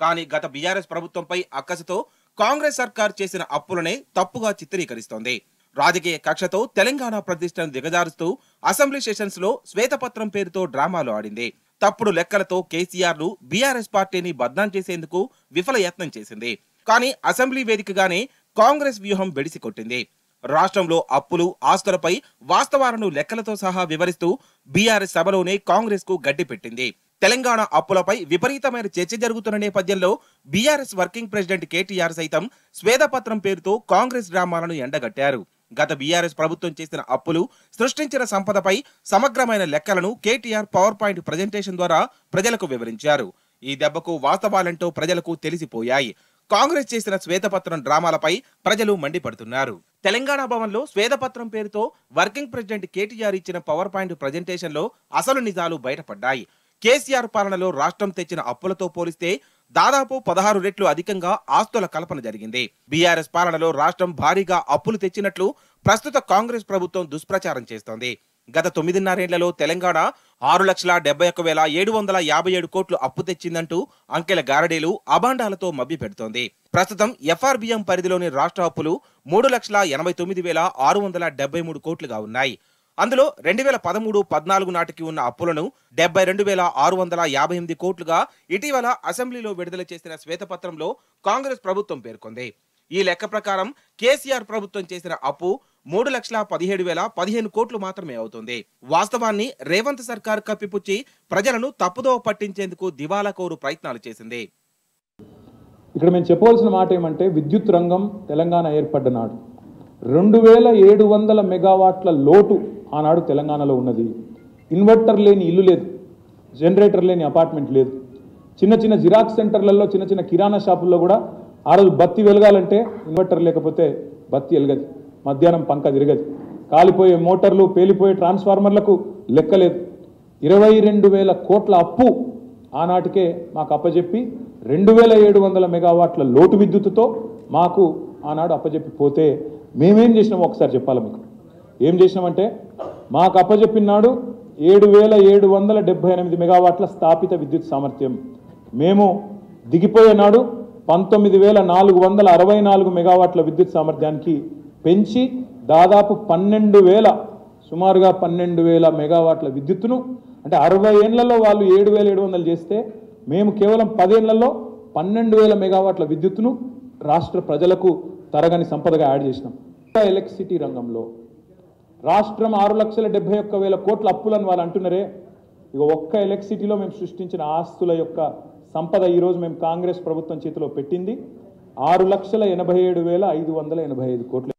కానీ గత బీఆర్ఎస్ ప్రభుత్వంపై అక్కసుతో కాంగ్రెస్ సర్కార్ చేసిన అప్పులనే తప్పుగా చిత్రీకరిస్తోంది. రాజకీయ కక్షతో తెలంగాణ ప్రతిష్టను దిగజారుస్తూ అసెంబ్లీ సెషన్స్ లో శ్వేతపత్రం పేరుతో డ్రామాలు ఆడింది. తప్పుడు లెక్కలతో కేసీఆర్ ను బీఆర్ఎస్ పార్టీని బద్నాం చేసేందుకు విఫల యత్నం చేసింది. కానీ అసెంబ్లీ వేదికగానే కాంగ్రెస్ వ్యూహం బెడిసి కొట్టింది. రాష్ట్రంలో అప్పులు, ఆస్తులపై వాస్తవాలను లెక్కలతో సహా వివరిస్తూ బీఆర్ఎస్ సభలోనే కాంగ్రెస్ కు గడ్డి పెట్టింది. తెలంగాణ అప్పులపై విపరీతమైన చర్చ జరుగుతున్న నేపథ్యంలో బీఆర్ఎస్ వర్కింగ్ ప్రెసిడెంట్ కేటీఆర్ సైతం శ్వేతపత్రం పేరుతో కాంగ్రెస్ డ్రామాలను ఎండగట్టారు. గత బీఆర్ఎస్ ప్రభుత్వం చేసిన అప్పులు, సృష్టించిన సంపదపై సమగ్రమైన లెక్కలను కేటీఆర్ పవర్ పాయింట్ ప్రజెంటేషన్ ద్వారా ప్రజలకు వివరించారు. ఈ దెబ్బకు వాస్తవాలంటూ ప్రజలకు తెలిసిపోయాయి. కాంగ్రెస్ చేసిన శ్వేతపత్రం డ్రామాలపై ప్రజలు మండిపడుతున్నారు. తెలంగాణ భవన్లో శ్వేతపత్రం పేరుతో వర్కింగ్ ప్రెసిడెంట్ కేటీఆర్ ఇచ్చిన పవర్ పాయింట్ ప్రజెంటేషన్ లో అసలు నిజాలు బయటపడ్డాయి. కేసీఆర్ పాలనలో రాష్ట్రం తెచ్చిన అప్పులతో పోలిస్తే దాదాపు 16 రెట్లు అధికంగా ఆస్తుల కల్పన జరిగింది. బీఆర్ఎస్ పాలనలో రాష్ట్రం భారీగా అప్పులు తెచ్చినట్లు ప్రస్తుత కాంగ్రెస్ ప్రభుత్వం దుష్ప్రచారం చేస్తోంది. గత 9.5 ఏళ్లలో తెలంగాణ 6,71,757 కోట్లు అప్పు తెచ్చిందంటూ అంకెల గారడీలు, అబాండాలతో మభ్య పెడుతోంది. ప్రస్తుతం ఎఫ్ఆర్బిఎం పరిధిలోని రాష్ట్ర అప్పులు 3,89,673 కోట్లుగా ఉన్నాయి. అందులో 2013-14 నాటికి ఉన్న అప్పులను 72,658 కోట్లుగా ఇటీవల అసెంబ్లీలో విడుదల చేసిన శ్వేతపత్రంలో కాంగ్రెస్ ప్రభుత్వం పేర్కొంది. ఈ లెక్క ప్రకారం కేసీఆర్ ప్రభుత్వం చేసిన అప్పు 3,17,015 కోట్లు మాత్రమే అవుతుంది. వాస్తవాన్ని రేవంత్ సర్కార్ కప్పిపుచ్చి ప్రజలను తప్పుదోవ పట్టించేందుకు దివాలాకోరు ప్రయత్నాలు చేసింది. ఇక్కడ మేము చెప్పవలసిన మాట ఏమంటే, విద్యుత్ రంగం తెలంగాణ ఏర్పడ్డ నాడు 2700 మెగావాట్ల లోటు ఆనాడు తెలంగాణలో ఉన్నది. ఇన్వర్టర్ లేని ఇల్లు లేదు, జనరేటర్ లేని అపార్ట్మెంట్ లేదు. చిన్న చిన్న జిరాక్స్ సెంటర్లలో, చిన్న చిన్న కిరాణా షాపుల్లో కూడా ఆ రోజు బత్తి వెలగాలంటే ఇన్వర్టర్ లేకపోతే బత్తి వెలగదు, మధ్యాహ్నం పంక తిరగదు. కాలిపోయే మోటార్లు, పేలిపోయే ట్రాన్స్ఫార్మర్లకు లెక్కలేదు. 22,000 కోట్ల అప్పు ఆనాటికే మాకు అప్పజెప్పి 2,700 మెగావాట్ల లోటు విద్యుత్తుతో మాకు ఆనాడు అప్పజెప్పి పోతే మేమేం చేసినామో ఒకసారి చెప్పాలి మీకు. ఏం చేసినామంటే, మాకు అప్పజెప్పిన నాడు 7,778 మెగావాట్ల స్థాపిత విద్యుత్ సామర్థ్యం. మేము దిగిపోయే నాడు 19,464 మెగావాట్ల విద్యుత్ సామర్థ్యానికి పెంచి దాదాపు 12,000, సుమారుగా 12,000 మెగావాట్ల విద్యుత్తును, అంటే 60 ఏళ్లలో వాళ్ళు 7,700 చేస్తే మేము కేవలం 10 ఏళ్లలో 12,000 మెగావాట్ల విద్యుత్తును రాష్ట్ర ప్రజలకు తరగని సంపదగా యాడ్ చేసినాం. ఎలక్ట్రిసిటీ రంగంలో రాష్ట్రం 6,71,000 కోట్ల అప్పులను వాళ్ళు అంటున్నారే. ఇక ఒక్క ఎలక్ట్రిసిటీలో మేము సృష్టించిన ఆస్తుల యొక్క సంపద ఈరోజు మేము కాంగ్రెస్ ప్రభుత్వం చేతిలో పెట్టింది 6,87,585 కోట్లు.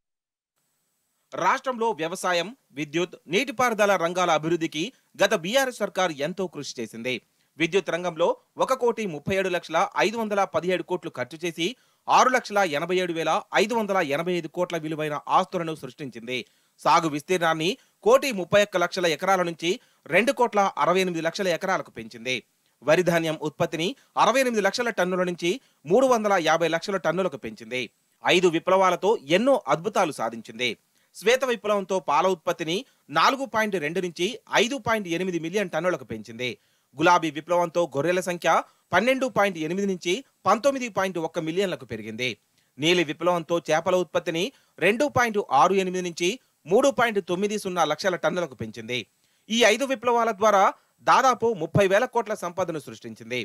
రాష్ట్రంలో వ్యవసాయం, విద్యుత్, నీటిపారుదల రంగాల అభివృద్ధికి గత బీఆర్ఎస్ సర్కార్ ఎంతో కృషి చేసింది. విద్యుత్ రంగంలో 1,37,517 కోట్లు ఖర్చు చేసి 6,87,585 కోట్ల విలువైన ఆస్తులను సృష్టించింది. సాగు విస్తీర్ణాన్ని 1,31,00,000 ఎకరాల నుంచి 2,68,00,000 ఎకరాలకు పెంచింది. వరి ధాన్యం ఉత్పత్తిని 68 లక్షల టన్నుల నుంచి 350 లక్షల టన్నులకు పెంచింది. 5 విప్లవాలతో ఎన్నో అద్భుతాలు సాధించింది. శ్వేత విప్లవంతో పాల ఉత్పత్తిని 4.2 నుంచి 5.8 మిలియన్ టన్నులకు పెంచింది. గులాబీ విప్లవంతో గొర్రెల సంఖ్య 12.8 నుంచి 19.1 మిలియన్లకు పెరిగింది. నీలి విప్లవంతో చేపల ఉత్పత్తిని 2.68 నుంచి 3.90 లక్షల టన్నులకు పెంచింది. ఈ 5 విప్లవాల ద్వారా దాదాపు 30,000 కోట్ల సంపదను సృష్టించింది.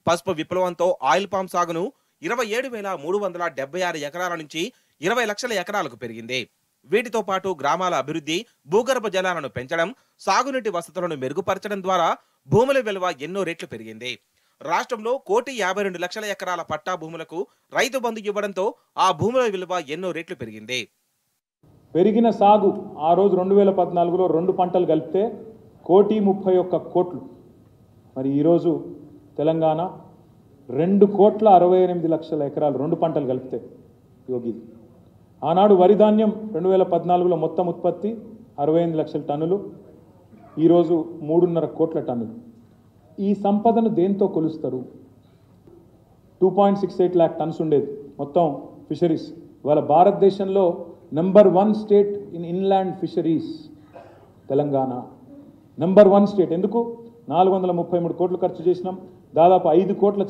పసుపు విప్లవంతో ఆయిల్ పామ్ సాగును 27,376 ఎకరాల నుంచి 20 లక్షల ఎకరాలకు పెరిగింది. వీటితో పాటు గ్రామాల అభివృద్ధి, భూగర్భ జలాలను పెంచడం, సాగునీటి వసతులను మెరుగుపరచడం ద్వారా భూముల విలువ ఎన్నో రెట్లు పెరిగింది. రాష్ట్రంలో 1,52,00,000 ఎకరాల పట్టా భూములకు రైతు బంధు ఇవ్వడంతో ఆ భూముల విలువ ఎన్నో రెట్లు పెరిగింది. పెరిగిన సాగు ఆ రోజు 2014లో 2 పంటలు కలిపితే 1,31 కోట్లు. మరి ఈరోజు తెలంగాణ 2,68,00,000 ఎకరాలు 2 పంటలు కలిపితే యోగి. ఆనాడు వరి ధాన్యం 2014లో మొత్తం ఉత్పత్తి 68 లక్షల టన్నులు, ఈరోజు 3.5 కోట్ల టన్నులు. ఈ సంపదను దేంతో కొలుస్తారు? 2.68 lakh టన్స్ ఉండేది మొత్తం ఫిషరీస్. ఇవాళ భారతదేశంలో number 1 state in inland fisheries Telangana. Number 1 state. ఎందుకు? 433 కోట్లు ఖర్చు చేసినాం. దాదాపు 500 కోట్ల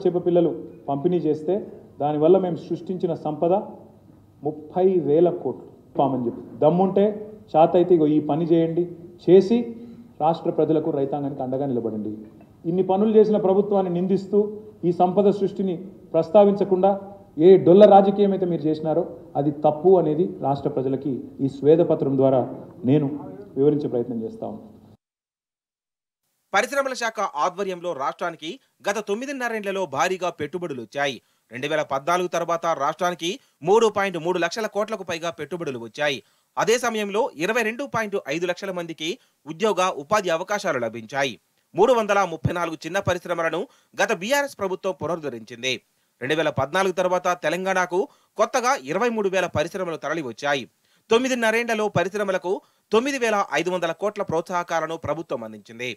చేప పిల్లలు పంపిణీ చేస్తే దానివల్ల మేము సృష్టించిన సంపద 30,000 కోట్లు. పామని చెప్పి దమ్ముంటే చేత అయితే ఇగో ఈ పని చేయండి, చేసి రాష్ట్ర ప్రజలకు, రైతాంగానికి అండగా నిలబడండి. ఇన్ని పనులు చేసిన ప్రభుత్వాన్ని నిందిస్తూ ఈ సంపద సృష్టిని ప్రస్తావించకుండా ఏ డొల్ల రాజకీయం అయితే మీరు చేసినారో అది తప్పు అనేది రాష్ట్ర ప్రజలకి ఈ స్వేదపత్రం ద్వారా నేను వివరించే ప్రయత్నం చేస్తా ఉన్నాను. పరిశ్రమల శాఖ ఆధ్వర్యంలో రాష్ట్రానికి గత 9.5 ఏళ్లలో భారీగా పెట్టుబడులు వచ్చాయి. 2014 తర్వాత రాష్ట్రానికి 3.3 లక్షల కోట్లకు పైగా పెట్టుబడులు వచ్చాయి. అదే సమయంలో 22.5 లక్షల మందికి ఉద్యోగ, ఉపాధి అవకాశాలు లభించాయి. 334 చిన్న పరిశ్రమలను గత బీఆర్ఎస్ ప్రభుత్వం పునరుద్ధరించింది. 2014 తర్వాత తెలంగాణకు కొత్తగా 23,000 పరిశ్రమలు తరలి వచ్చాయి. 9.5 ఏళ్లలో పరిశ్రమలకు 9,500 కోట్ల ప్రోత్సాహకాలను ప్రభుత్వం అందించింది.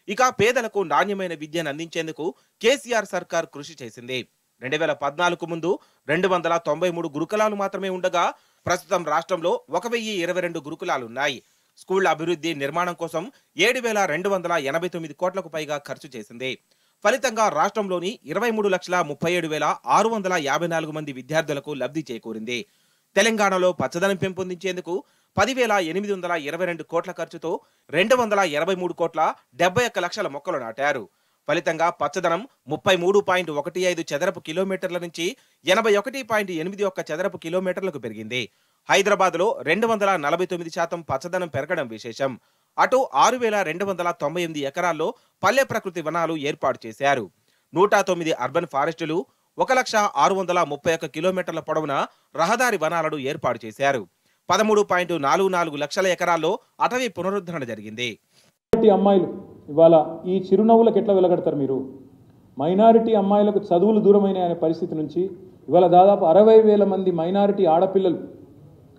ఇక పేదలకు నాణ్యమైన విద్యను అందించేందుకు కేసీఆర్ సర్కార్ కృషి చేసింది. 2014 ముందు 293 గురుకులాలు మాత్రమే ఉండగా ప్రస్తుతం రాష్ట్రంలో 1,022 గురుకులాలున్నాయి. స్కూళ్ల అభివృద్ధి, నిర్మాణం కోసం 7,289 కోట్లకు పైగా ఖర్చు చేసింది. ఫలితంగా రాష్ట్రంలోని 23,37,654 మంది విద్యార్థులకు లబ్ధి చేకూరింది. తెలంగాణలో పచ్చదనం పెంపొందించేందుకు 10,822 కోట్ల ఖర్చుతో 223 కోట్ల 71 లక్షల మొక్కలు నాటారు. ఫలితంగా పచ్చదనం 33.15 చదరపు కిలోమీటర్ల నుంచి 81.81 చదరపు కిలోమీటర్లకు పెరిగింది. హైదరాబాద్లో 249% పచ్చదనం పెరగడం విశేషం. అటు 6,298 ఎకరాల్లో పల్లె ప్రకృతి వనాలు ఏర్పాటు చేశారు. 109 అర్బన్ ఫారెస్టులు, 1,631 కిలోమీటర్ల పొడవున రహదారి వనాలను ఏర్పాటు చేశారు. 13.44 లక్షల ఎకరాల్లో అటవీ పునరుద్ధరణ జరిగింది. అమ్మాయిలు ఇవాళ ఈ చిరునవ్వులకు ఎట్లా వెలగడతారు మీరు? మైనారిటీ అమ్మాయిలకు చదువులు దూరమైన అనే పరిస్థితి నుంచి ఇవాళ దాదాపు 60,000 మంది మైనారిటీ ఆడపిల్లలు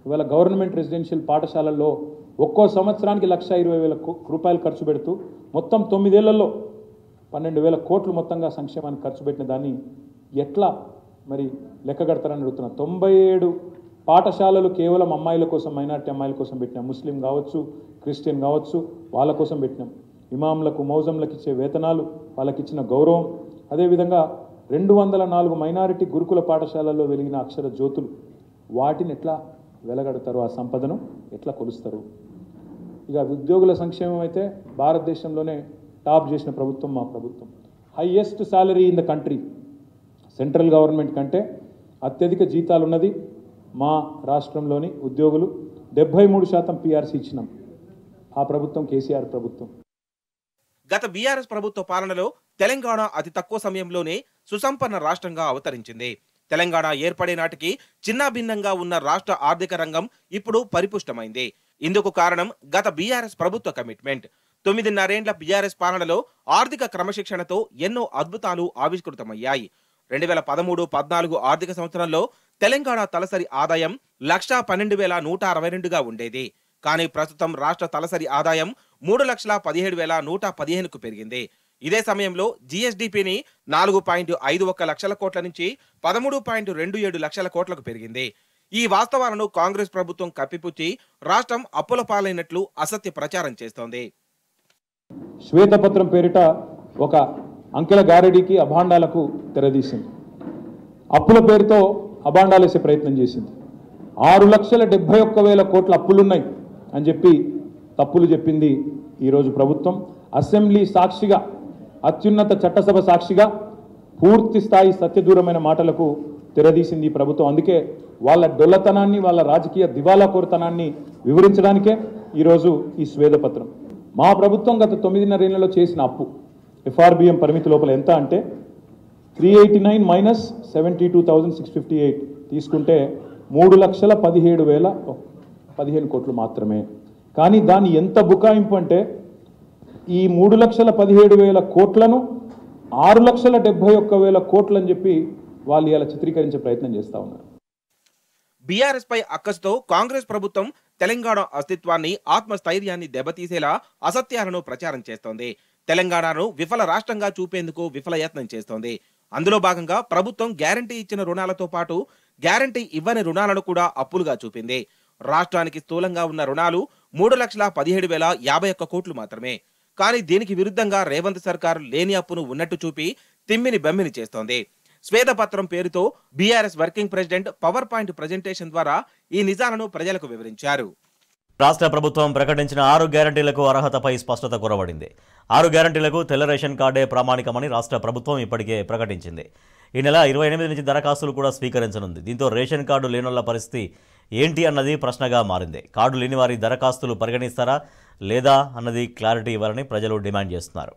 ఇవాళ గవర్నమెంట్ రెసిడెన్షియల్ పాఠశాలల్లో ఒక్కో సంవత్సరానికి 1,20,000 రూపాయలు ఖర్చు పెడుతూ మొత్తం 9 ఏళ్లలో 12,000 కోట్లు మొత్తంగా సంక్షేమానికి ఖర్చు పెట్టిన దాన్ని ఎట్లా మరి లెక్క కడతారని అడుగుతున్నా. 97 పాఠశాలలు కేవలం అమ్మాయిల కోసం, మైనారిటీ అమ్మాయిల కోసం పెట్టినాం. ముస్లిం కావచ్చు, క్రిస్టియన్ కావచ్చు, వాళ్ళ కోసం పెట్టినాం. ఇమాంలకు, మౌజంలకు ఇచ్చే వేతనాలు, వాళ్ళకి ఇచ్చిన గౌరవం, అదేవిధంగా 204 మైనారిటీ గురుకుల పాఠశాలల్లో వెలిగిన అక్షర జ్యోతులు, వాటిని ఎట్లా వెలగడతారు? ఆ సంపదను ఎట్లా కొలుస్తారు? ఇక ఉద్యోగుల సంక్షేమం అయితే భారతదేశంలోనే టాప్ చేసిన ప్రభుత్వం మా ప్రభుత్వం. Highest salary in the country, central government కంటే అత్యధిక జీతాలు ఉన్నది మా రాష్ట్రంలోని ఉద్యోగులు. 73% PRC ఇచ్చినాం. ఆ ప్రభుత్వం కేసీఆర్ ప్రభుత్వం. గత బీఆర్ఎస్ ప్రభుత్వ పాలనలో తెలంగాణ అతి తక్కువ సమయంలోనే సుసంపన్న రాష్ట్రంగా అవతరించింది. తెలంగాణ ఏర్పడే నాటికి చిన్నాభిన్నంగా ఉన్న రాష్ట్ర ఆర్థిక రంగం ఇప్పుడు పరిపుష్టమైంది. ఇందుకు కారణం గత బీఆర్ఎస్ ప్రభుత్వ కమిట్మెంట్. 9.5 ఏళ్ల బీఆర్ఎస్ పాలనలో ఆర్థిక క్రమశిక్షణతో ఎన్నో అద్భుతాలు ఆవిష్కృతమయ్యాయి. 2013-14 ఆర్థిక సంవత్సరంలో తెలంగాణ తలసరి ఆదాయం 1,12,162గా ఉండేది. కానీ ప్రస్తుతం రాష్ట్ర తలసరి ఆదాయం 3,17,115కు పెరిగింది. ఇదే సమయంలో జీఎస్డీపీని 4.51 లక్షల కోట్ల నుంచి 13.27 లక్షల కోట్లకు పెరిగింది. ఈ వాస్తవాలను కాంగ్రెస్ ప్రభుత్వం కప్పిపుచ్చి రాష్ట్రం అప్పుల పాలైనట్లు అసత్య ప్రచారం చేస్తోంది. శ్వేతపత్రం పేరిట ఒక అంకెల గారడీకి, అభాండాలకు తెరదీసింది. అప్పుల పేరుతో అభాండాలేసే ప్రయత్నం చేసింది. 6,71,000 కోట్ల అప్పులున్నాయి అని చెప్పి తప్పులు చెప్పింది ఈరోజు ప్రభుత్వం. అసెంబ్లీ సాక్షిగా, అత్యున్నత చట్టసభ సాక్షిగా పూర్తి స్థాయి సత్యదూరమైన మాటలకు తెరదీసింది ఈ ప్రభుత్వం. అందుకే వాళ్ళ డొల్లతనాన్ని, వాళ్ళ రాజకీయ దివాలాకోరుతనాన్ని వివరించడానికే ఈరోజు ఈ శ్వేతపత్రం. మా ప్రభుత్వం గత 9.5 ఏళ్లలో చేసిన అప్పు FRBM పరిమితి లోపల ఎంత అంటే 389 మైనస్ 72,658 తీసుకుంటే 3,17,015 కోట్లు మాత్రమే. కానీ దాని ఎంత బుకాయింపు అంటే ఈ 3,17,000 కోట్లను 6,71,000 కోట్లు అని చెప్పి వాళ్ళు ఇలా చిత్రీకరించే ప్రయత్నం చేస్తూ ఉన్నారు. బీఆర్ఎస్ పై అక్కసుతో కాంగ్రెస్ ప్రభుత్వం తెలంగాణ అస్తిత్వాన్ని, ఆత్మస్థైర్యాన్ని దెబ్బతీసేలా అసత్యాలను ప్రచారం చేస్తోంది. తెలంగాణను విఫల రాష్ట్రంగా చూపేందుకు విఫలయత్నం చేస్తోంది. అందులో భాగంగా ప్రభుత్వం గ్యారంటీ ఇచ్చిన రుణాలతో పాటు గ్యారంటీ ఇవ్వని రుణాలను కూడా అప్పులుగా చూపింది. రాష్ట్రానికి స్థూలంగా ఉన్న రుణాలు 3,17,051 కోట్లు మాత్రమే. కానీ దీనికి విరుద్ధంగా రేవంత్ సర్కార్ లేని అప్పును ఉన్నట్టు చూపి తిమ్మిని బమ్మిని చేస్తోంది. శ్వేతపత్రం పేరుతో BRS working president power point presentation ద్వారా ఈ నిజాలను ప్రజలకు వివరించారు. రాష్ట్ర ప్రభుత్వం ప్రకటించిన 6 గ్యారంటీలకు అర్హతపై స్పష్టత కొరవడింది. 6 గ్యారంటీలకు తెల్ల రేషన్ కార్డే ప్రామాణికమని రాష్ట్ర ప్రభుత్వం ఇప్పటికే ప్రకటించింది. ఈ నెల 28 నుంచి దరఖాస్తులు కూడా స్వీకరించనుంది. దీంతో రేషన్ కార్డు లేనోళ్ల పరిస్థితి ఏంటి అన్నది ప్రశ్నగా మారింది. కార్డు లేని వారి దరఖాస్తులు పరిగణిస్తారా లేదా అన్నది క్లారిటీ ఇవ్వాలని ప్రజలు డిమాండ్ చేస్తున్నారు.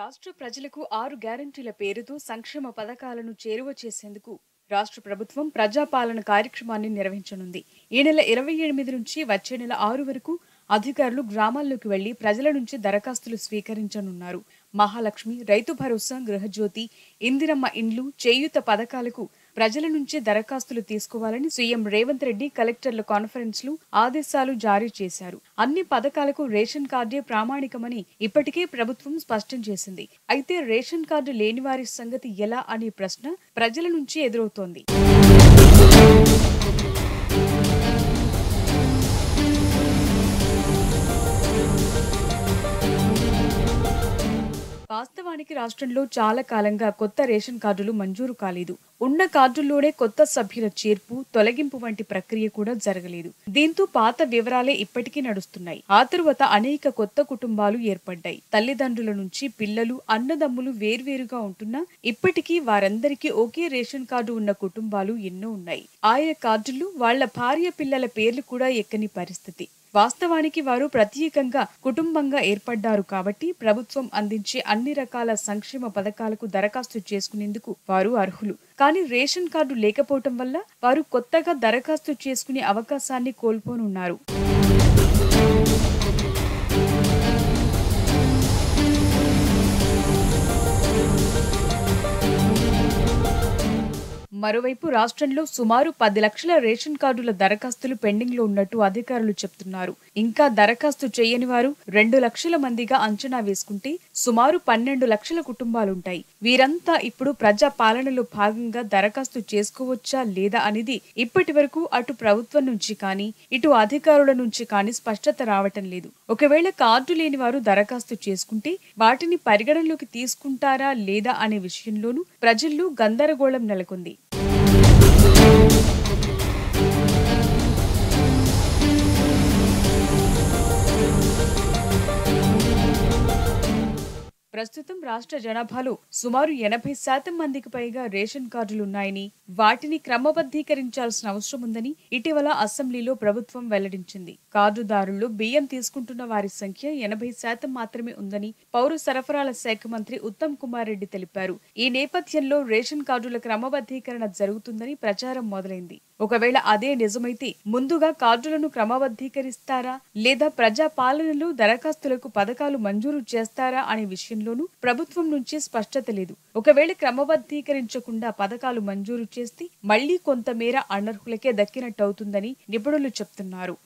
రాష్ట్ర ప్రజలకు 6 గ్యారంటీల పేరుతో సంక్షేమ పథకాలను చేరువ చేసేందుకు రాష్ట్ర ప్రభుత్వం ప్రజాపాలన కార్యక్రమాన్ని నిర్వహించనుంది. ఈ నెల 28 నుంచి వచ్చే నెల 6 వరకు అధికారులు గ్రామాల్లోకి వెళ్లి ప్రజల నుంచి దరఖాస్తులు స్వీకరించనున్నారు. మహాలక్ష్మి, రైతు భరోసా, గృహజ్యోతి, ఇందిరమ్మ ఇండ్లు, చేయూత పథకాలకు ప్రజల నుంచి దరఖాస్తులు తీసుకోవాలని సీఎం రేవంత్ రెడ్డి కలెక్టర్ల కాన్ఫరెన్స్ లో ఆదేశాలు జారీ చేశారు. అన్ని పథకాలకు రేషన్ కార్డే ప్రామాణికమని ఇప్పటికే ప్రభుత్వం స్పష్టం చేసింది. అయితే రేషన్ కార్డు లేని వారి సంగతి ఎలా అనే ప్రశ్న ప్రజల నుంచి ఎదురవుతోంది. వాస్తవానికి రాష్ట్రంలో చాలా కాలంగా కొత్త రేషన్ కార్డులు మంజూరు కాలేదు. ఉన్న కార్డుల్లోనే కొత్త సభ్యుల చేర్పు, తొలగింపు వంటి ప్రక్రియ కూడా జరగలేదు. దీంతో పాత వివరాలే ఇప్పటికీ నడుస్తున్నాయి. ఆ తరువాత అనేక కొత్త కుటుంబాలు ఏర్పడ్డాయి. తల్లిదండ్రుల నుంచి పిల్లలు, అన్నదమ్ములు వేర్వేరుగా ఉంటున్నా ఇప్పటికీ వారందరికీ ఒకే రేషన్ కార్డు ఉన్న కుటుంబాలు ఎన్నో ఉన్నాయి. ఆయా కార్డుల్లో వాళ్ల భార్య పిల్లల పేర్లు కూడా ఎక్కని పరిస్థితి. వాస్తవానికి వారు ప్రత్యేకంగా కుటుంబంగా ఏర్పడ్డారు కాబట్టి ప్రభుత్వం అందించే అన్ని రకాల సంక్షేమ పథకాలకు దరఖాస్తు చేసుకునేందుకు వారు అర్హులు. కానీ రేషన్ కార్డు లేకపోవటం వల్ల వారు కొత్తగా దరఖాస్తు చేసుకునే అవకాశాన్ని కోల్పోనున్నారు. మరోవైపు రాష్ట్రంలో సుమారు 10 లక్షల రేషన్ కార్డుల దరఖాస్తులు పెండింగ్ లో ఉన్నట్టు అధికారులు చెప్తున్నారు. ఇంకా దరఖాస్తు చేయని వారు 2 లక్షల మందిగా అంచనా వేసుకుంటే సుమారు 12 లక్షల కుటుంబాలుంటాయి. వీరంతా ఇప్పుడు ప్రజా పాలనలో భాగంగా దరఖాస్తు చేసుకోవచ్చా లేదా అనేది ఇప్పటి వరకు అటు ప్రభుత్వం నుంచి కానీ ఇటు అధికారుల నుంచి కానీ స్పష్టత రావటం లేదు. ఒకవేళ కార్డు లేని వారు దరఖాస్తు చేసుకుంటే వాటిని పరిగణనలోకి తీసుకుంటారా లేదా అనే విషయంలోనూ ప్రజల్లో గందరగోళం నెలకొంది. ప్రస్తుతం రాష్ట్ర జనాభాలో సుమారు 80% మందికి పైగా రేషన్ కార్డులున్నాయని, వాటిని క్రమబద్ధీకరించాల్సిన అవసరం ఉందని ఇటీవల అసెంబ్లీలో ప్రభుత్వం వెల్లడించింది. కార్డుదారుల్లో బియ్యం తీసుకుంటున్న వారి సంఖ్య 80% మాత్రమే ఉందని పౌర సరఫరాల శాఖ మంత్రి ఉత్తమ్ కుమార్ రెడ్డి తెలిపారు. ఈ నేపథ్యంలో రేషన్ కార్డుల క్రమబద్ధీకరణ జరుగుతుందని ప్రచారం మొదలైంది. ఒకవేళ అదే నిజమైతే ముందుగా కార్డులను క్రమబద్ధీకరిస్తారా లేదా ప్రజా పాలనలో దరఖాస్తులకు పథకాలు మంజూరు చేస్తారా అనే విషయంలోనూ ప్రభుత్వం నుంచి స్పష్టత లేదు. ఒకవేళ క్రమబద్ధీకరించకుండా పథకాలు మంజూరు చేస్తే మళ్లీ కొంతమేర అనర్హులకే దక్కినట్టవుతుందని నిపుణులు చెప్తున్నారు.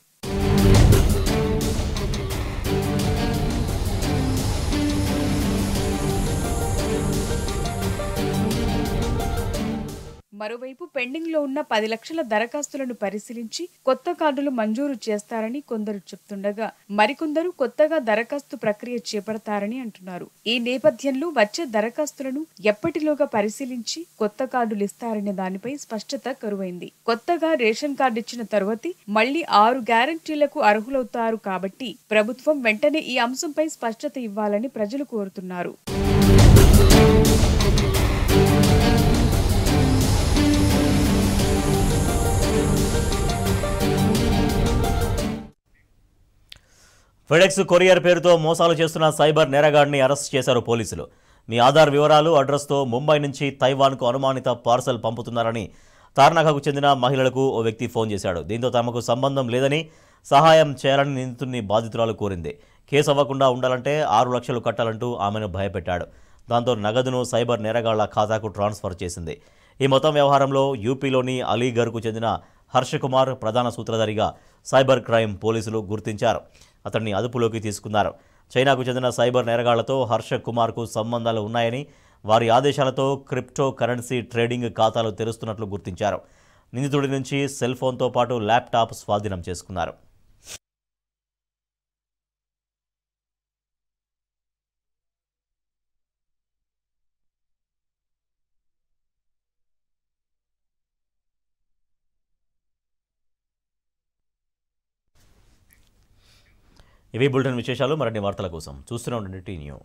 మరోవైపు పెండింగ్ లో ఉన్న 10 లక్షల దరఖాస్తులను పరిశీలించి కొత్త కార్డులు మంజూరు చేస్తారని కొందరు చెప్తుండగా మరికొందరు కొత్తగా దరఖాస్తు ప్రక్రియ చేపడతారని అంటున్నారు. ఈ నేపథ్యంలో వచ్చే దరఖాస్తులను ఎప్పటిలోగా పరిశీలించి కొత్త కార్డులు ఇస్తారనే దానిపై స్పష్టత కరువైంది. కొత్తగా రేషన్ కార్డు ఇచ్చిన తరువాత మళ్లీ 6 గ్యారంటీలకు అర్హులవుతారు కాబట్టి ప్రభుత్వం వెంటనే ఈ అంశంపై స్పష్టత ఇవ్వాలని ప్రజలు కోరుతున్నారు. ఫెడెక్స్ కొరియర్ పేరుతో మోసాలు చేస్తున్న సైబర్ నేరగాడిని అరెస్ట్ చేశారు పోలీసులు. మీ ఆధార్ వివరాలు, అడ్రస్తో ముంబై నుంచి తైవాన్కు అనుమానిత పార్సల్ పంపుతున్నారని తార్నాకకు చెందిన మహిళలకు ఓ వ్యక్తి ఫోన్ చేశాడు. దీంతో తమకు సంబంధం లేదని, సహాయం చేయాలని నిందితుడిని బాధితురాలు కోరింది. కేసు అవ్వకుండా ఉండాలంటే 6 లక్షలు కట్టాలంటూ ఆమెను భయపెట్టాడు. దాంతో నగదును సైబర్ నేరగాళ్ల ఖాతాకు ట్రాన్స్ఫర్ చేసింది. ఈ మొత్తం వ్యవహారంలో యూపీలోని అలీగర్కు చెందిన హర్షకుమార్ ప్రధాన సూత్రధారిగా సైబర్ క్రైమ్ పోలీసులు గుర్తించారు. అతన్ని అదుపులోకి తీసుకున్నారు. చైనాకు చెందిన సైబర్ నేరగాళ్లతో హర్షకుమార్కు సంబంధాలు ఉన్నాయని, వారి ఆదేశాలతో క్రిప్టో కరెన్సీ ట్రేడింగ్ ఖాతాలు తెరుస్తున్నట్లు గుర్తించారు. నిందితుడి నుంచి సెల్ ఫోన్తో పాటు ల్యాప్టాప్ స్వాధీనం చేసుకున్నారు. ఇవి బులెటిన్ విశేషాలు. మరిన్ని వార్తల కోసం చూస్తూనే ఉండండి టీ న్యూస్.